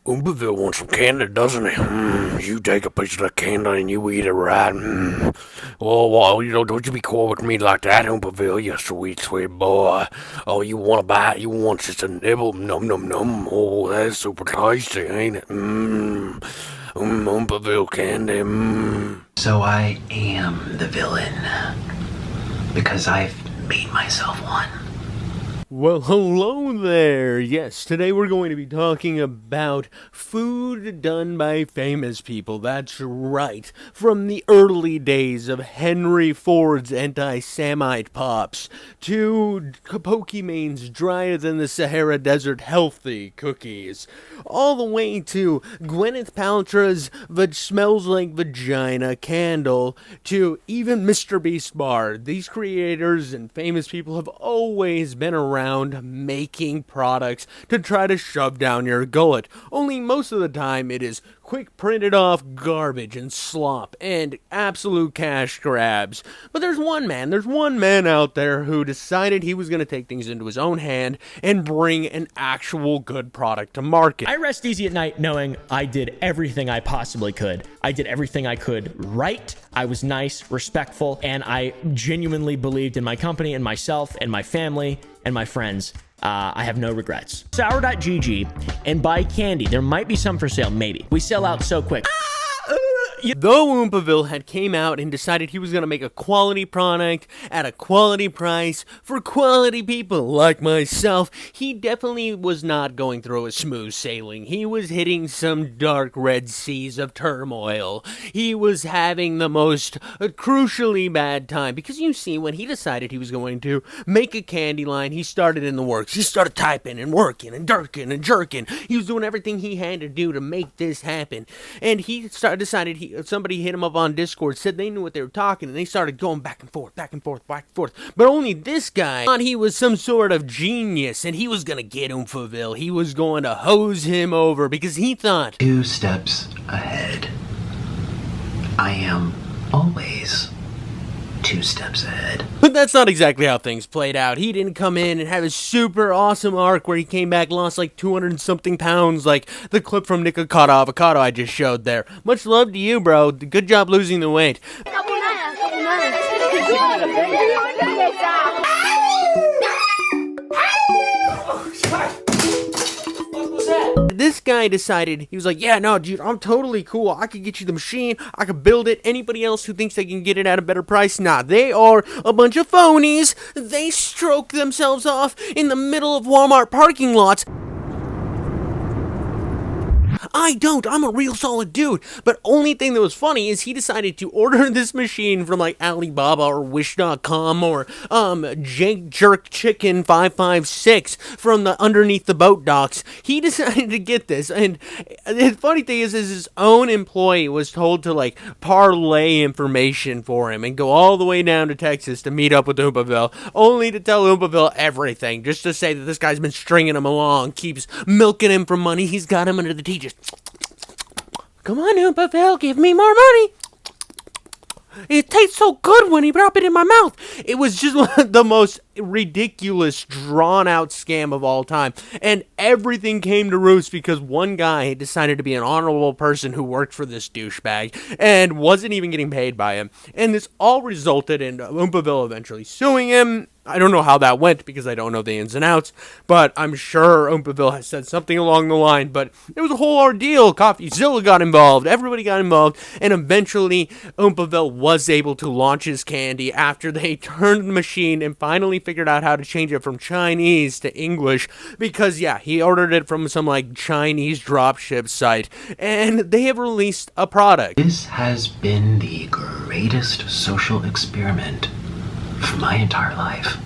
Oomperville wants some candy, doesn't he? You take a piece of the candy and you eat it right. Well, don't you be coy with me like that, Oomperville, you sweet, sweet boy. Oh, you want to bite? You want just a nibble? Num, num, num. Oh, that's super tasty, ain't it? Oomperville candy. So I am the villain. Because I've made myself one. Well, hello there. Yes, today we're going to be talking about food done by famous people. That's right. From the early days of Henry Ford's anti-Semite pops to Pokemon's drier than the Sahara Desert healthy cookies, all the way to Gwyneth Paltrow's smells like vagina candle to even Mr. Beast bar. These creators and famous people have always been around making products to try to shove down your gullet. Only most of the time it is quick printed off garbage and slop and absolute cash grabs. But there's one man out there who decided he was going to take things into his own hand and bring an actual good product to market. I rest easy at night knowing I did everything I possibly could. I did everything I could right. I was nice, respectful, and I genuinely believed in my company and myself and my family and my friends. I have no regrets. Sour.gg and buy candy. There might be some for sale, maybe. We sell out so quick. Though Oomperville had came out and decided he was going to make a quality product at a quality price for quality people like myself, he definitely was not going through a smooth sailing. He was hitting some dark red seas of turmoil. He was having the most crucially bad time because you see, when he decided he was going to make a candy line, he started in the works. He started typing and working and dirking and jerking. He was doing everything he had to do to make this happen. And he decided somebody hit him up on Discord, said they knew what they were talking, and they started going back and forth, back and forth, back and forth. But only this guy thought he was some sort of genius, and he was gonna get Oomperville. He was going to hose him over because he thought 2 steps ahead. I am always 2 steps ahead. But that's not exactly how things played out. He didn't come in and have a super awesome arc where he came back, lost like 200 and something pounds, like the clip from Nikocado Avocado I just showed there. Much love to you, bro. Good job losing the weight. This guy decided, he was like, yeah, no, dude, I'm totally cool. I could get you the machine. I could build it. Anybody else who thinks they can get it at a better price? Nah, they are a bunch of phonies. They stroke themselves off in the middle of Walmart parking lots. I don't. I'm a real solid dude. But only thing that was funny is he decided to order this machine from like Alibaba or Wish.com or Jake Jerk Chicken 556 from the underneath the boat docks. He decided to get this, and the funny thing is his own employee was told to like parlay information for him and go all the way down to Texas to meet up with Oomperville, only to tell Oomperville everything, just to say that this guy's been stringing him along, keeps milking him for money. He's got him under the teeth. Come on, Oomperville, give me more money. It tastes so good when he drop it in my mouth. It was just one of the most ridiculous, drawn-out scam of all time. And everything came to roost because one guy decided to be an honorable person who worked for this douchebag and wasn't even getting paid by him. And this all resulted in Oomperville eventually suing him. I don't know how that went because I don't know the ins and outs, but I'm sure Oomperville has said something along the line, but it was a whole ordeal. CoffeeZilla got involved, everybody got involved, and eventually Oomperville was able to launch his candy after they turned the machine and finally figured out how to change it from Chinese to English because, yeah, he ordered it from some, like, Chinese dropship site, and they have released a product. This has been the greatest social experiment for my entire life.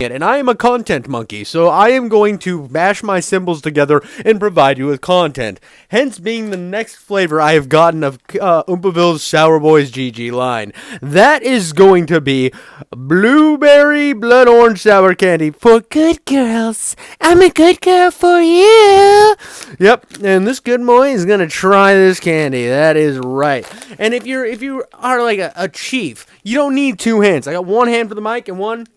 And I am a content monkey, so I am going to mash my symbols together and provide you with content. Hence being the next flavor I have gotten of Oomperville's Sour Boys GG line. That is going to be blueberry blood orange sour candy for good girls. I'm a good girl for you. Yep, and this good boy is going to try this candy. That is right. And if you are like a chief, you don't need 2 hands. I got 1 hand for the mic and 1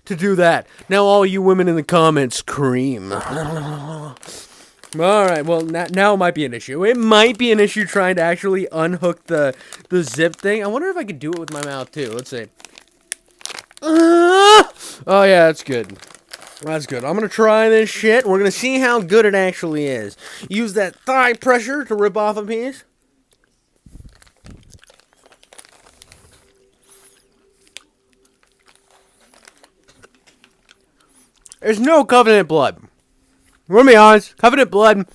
to do that. Now all you women in the comments scream. All right, well, now it might be an issue. It might be an issue trying to actually unhook the zip thing. I wonder if I could do it with my mouth, too. Let's see. Oh, yeah, that's good. That's good. I'm going to try this shit. We're going to see how good it actually is. Use that thigh pressure to rip off a piece. There's no covenant blood. We're gonna be honest, covenant blood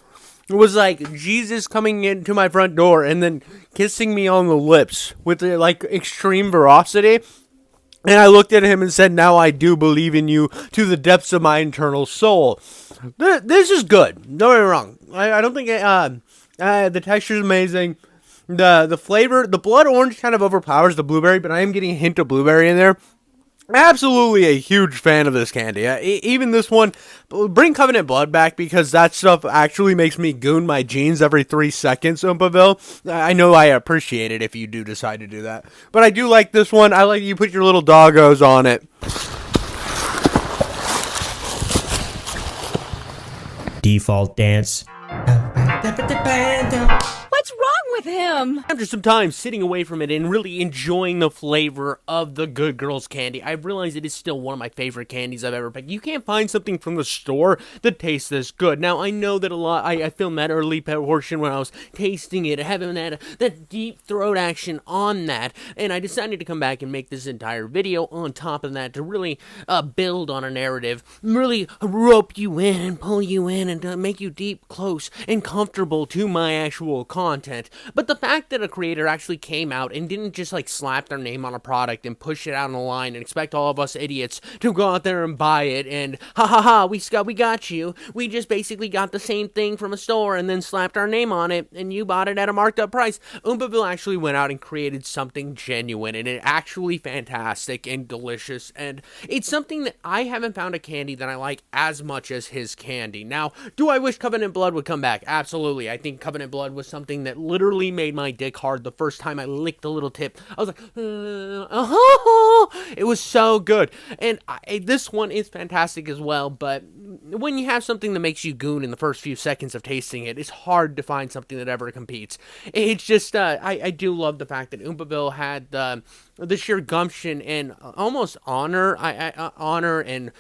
was like Jesus coming into my front door and then kissing me on the lips with like extreme ferocity. And I looked at him and said, now I do believe in you to the depths of my internal soul. This is good. Don't get me wrong. I don't think the texture is amazing. The flavor, the blood orange kind of overpowers the blueberry, but I am getting a hint of blueberry in there. Absolutely a huge fan of this candy. Even this one, bring Covenant Blood back because that stuff actually makes me goon my jeans every 3 seconds, Oompaville. I know I appreciate it if you do decide to do that. But I do like this one. I like you put your little doggos on it. Default dance. What's wrong with him? After some time sitting away from it and really enjoying the flavor of the Good Girls candy, I realized it is still one of my favorite candies I've ever picked. You can't find something from the store that tastes this good. Now, I know that I filmed that early portion when I was tasting it, having that deep throat action on that, and I decided to come back and make this entire video on top of that to really build on a narrative, really rope you in and pull you in and make you deep, close, and comfortable to my actual content. But the fact that a creator actually came out and didn't just like slap their name on a product and push it out on the line and expect all of us idiots to go out there and buy it and we got you. We just basically got the same thing from a store and then slapped our name on it and you bought it at a marked up price. Oompaville actually went out and created something genuine and it actually fantastic and delicious, and it's something that I haven't found a candy that I like as much as his candy. Now, do I wish Covenant Blood would come back? Absolutely. I think Covenant Blood was something that literally made my dick hard the first time I licked the little tip. I was like, it was so good. And this one is fantastic as well, but when you have something that makes you goon in the first few seconds of tasting it, it's hard to find something that ever competes. It's just, I do love the fact that Oompaville had the sheer gumption and almost honor and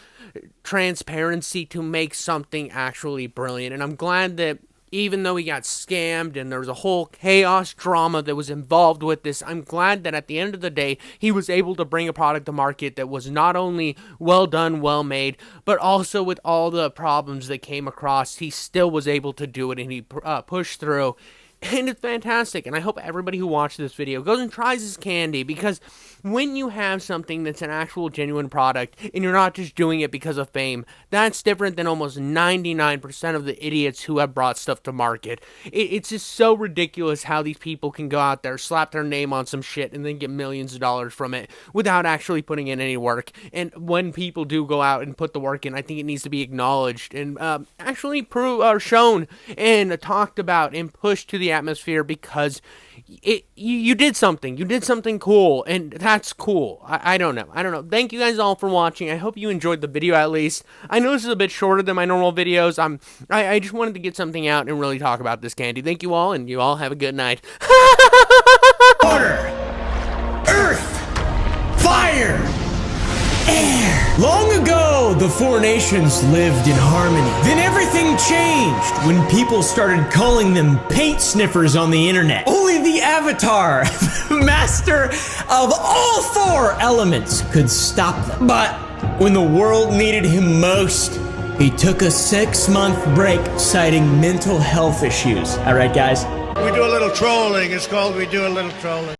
transparency to make something actually brilliant. And I'm glad that even though he got scammed and there was a whole chaos drama that was involved with this, I'm glad that at the end of the day, he was able to bring a product to market that was not only well done, well made, but also with all the problems that came across, he still was able to do it and he pushed through. And it's fantastic, and I hope everybody who watched this video goes and tries this candy, because when you have something that's an actual genuine product, and you're not just doing it because of fame, that's different than almost 99% of the idiots who have brought stuff to market. It's just so ridiculous how these people can go out there, slap their name on some shit, and then get millions of dollars from it without actually putting in any work. And when people do go out and put the work in, I think it needs to be acknowledged and actually shown and talked about and pushed to the atmosphere, because you did something cool, and that's cool. I don't know. Thank you guys all for watching. I hope you enjoyed the video at least. I know this is a bit shorter than my normal videos. I just wanted to get something out and really talk about this candy. Thank you all, and you all have a good night. Water, earth, fire, air. Long ago, the four nations lived in harmony. Then everything changed when people started calling them paint sniffers on the internet. Only the Avatar, master of all four elements, could stop them. But when the world needed him most, he took a 6-month break, citing mental health issues. All right, guys? We do a little trolling. It's called We Do a Little Trolling.